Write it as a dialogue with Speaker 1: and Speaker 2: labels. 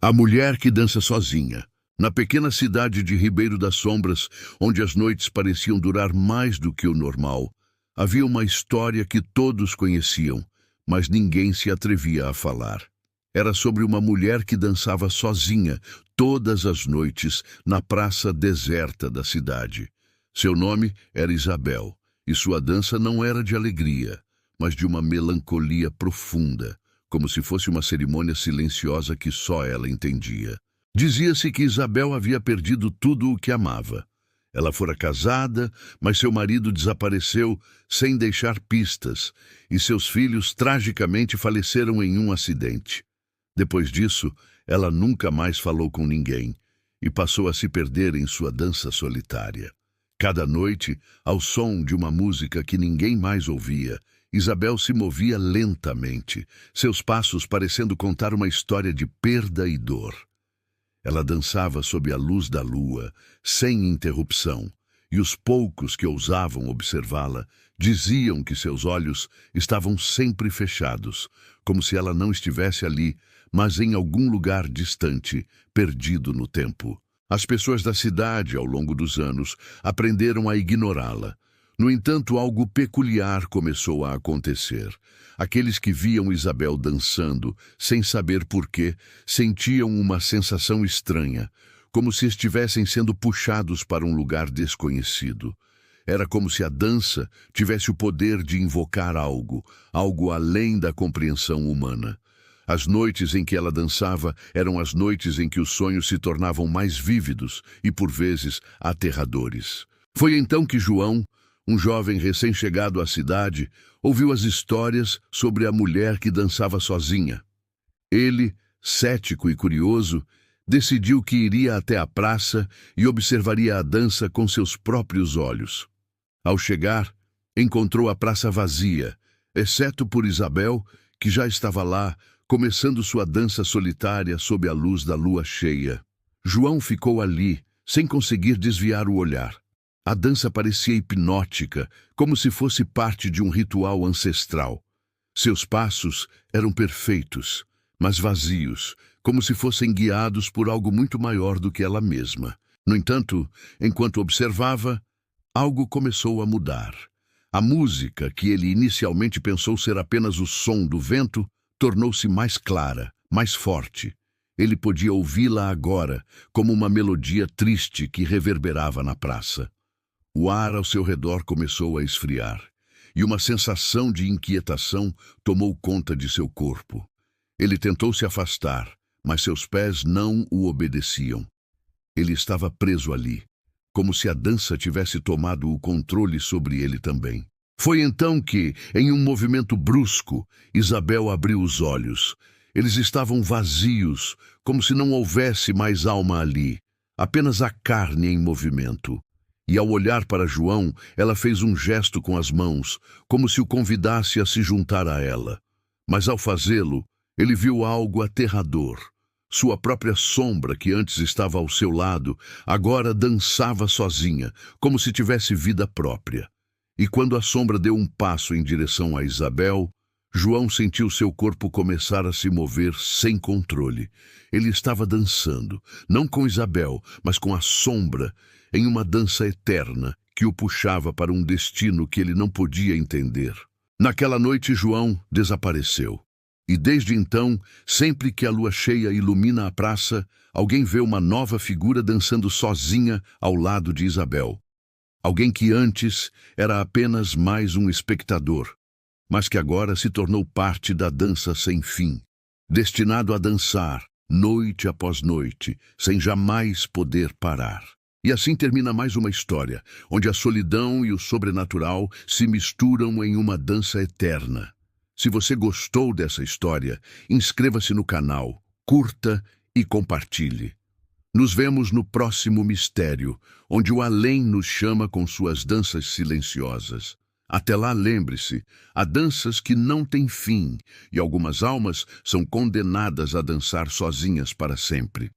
Speaker 1: A mulher que dança sozinha. Na pequena cidade de Ribeiro das Sombras, onde as noites pareciam durar mais do que o normal, havia uma história que todos conheciam, mas ninguém se atrevia a falar. Era sobre uma mulher que dançava sozinha todas as noites na praça deserta da cidade. Seu nome era Isabel, e sua dança não era de alegria, mas de uma melancolia profunda, como se fosse uma cerimônia silenciosa que só ela entendia. Dizia-se que Isabel havia perdido tudo o que amava. Ela fora casada, mas seu marido desapareceu sem deixar pistas, e seus filhos tragicamente faleceram em um acidente. Depois disso, ela nunca mais falou com ninguém e passou a se perder em sua dança solitária. Cada noite, ao som de uma música que ninguém mais ouvia, Isabel se movia lentamente, seus passos parecendo contar uma história de perda e dor. Ela dançava sob a luz da lua, sem interrupção, e os poucos que ousavam observá-la diziam que seus olhos estavam sempre fechados, como se ela não estivesse ali, mas em algum lugar distante, perdido no tempo. As pessoas da cidade, ao longo dos anos, aprenderam a ignorá-la. No entanto, algo peculiar começou a acontecer. Aqueles que viam Isabel dançando, sem saber porquê, sentiam uma sensação estranha, como se estivessem sendo puxados para um lugar desconhecido. Era como se a dança tivesse o poder de invocar algo além da compreensão humana. As noites em que ela dançava eram as noites em que os sonhos se tornavam mais vívidos e, por vezes, aterradores. Foi então que João, um jovem recém-chegado à cidade, ouviu as histórias sobre a mulher que dançava sozinha. Ele, cético e curioso, decidiu que iria até a praça e observaria a dança com seus próprios olhos. Ao chegar, encontrou a praça vazia, exceto por Isabel, que já estava lá, começando sua dança solitária sob a luz da lua cheia. João ficou ali, sem conseguir desviar o olhar. A dança parecia hipnótica, como se fosse parte de um ritual ancestral. Seus passos eram perfeitos, mas vazios, como se fossem guiados por algo muito maior do que ela mesma. No entanto, enquanto observava, algo começou a mudar. A música, que ele inicialmente pensou ser apenas o som do vento, tornou-se mais clara, mais forte. Ele podia ouvi-la agora, como uma melodia triste que reverberava na praça. O ar ao seu redor começou a esfriar, e uma sensação de inquietação tomou conta de seu corpo. Ele tentou se afastar, mas seus pés não o obedeciam. Ele estava preso ali, como se a dança tivesse tomado o controle sobre ele também. Foi então que, em um movimento brusco, Isabel abriu os olhos. Eles estavam vazios, como se não houvesse mais alma ali, apenas a carne em movimento. E ao olhar para João, ela fez um gesto com as mãos, como se o convidasse a se juntar a ela. Mas ao fazê-lo, ele viu algo aterrador. Sua própria sombra, que antes estava ao seu lado, agora dançava sozinha, como se tivesse vida própria. E quando a sombra deu um passo em direção a Isabel, João sentiu seu corpo começar a se mover sem controle. Ele estava dançando, não com Isabel, mas com a sombra, em uma dança eterna que o puxava para um destino que ele não podia entender. Naquela noite, João desapareceu. E desde então, sempre que a lua cheia ilumina a praça, alguém vê uma nova figura dançando sozinha ao lado de Isabel. Alguém que antes era apenas mais um espectador, mas que agora se tornou parte da dança sem fim, destinado a dançar, noite após noite, sem jamais poder parar. E assim termina mais uma história, onde a solidão e o sobrenatural se misturam em uma dança eterna. Se você gostou dessa história, inscreva-se no canal, curta e compartilhe. Nos vemos no próximo mistério, onde o além nos chama com suas danças silenciosas. Até lá, lembre-se, há danças que não têm fim, e algumas almas são condenadas a dançar sozinhas para sempre.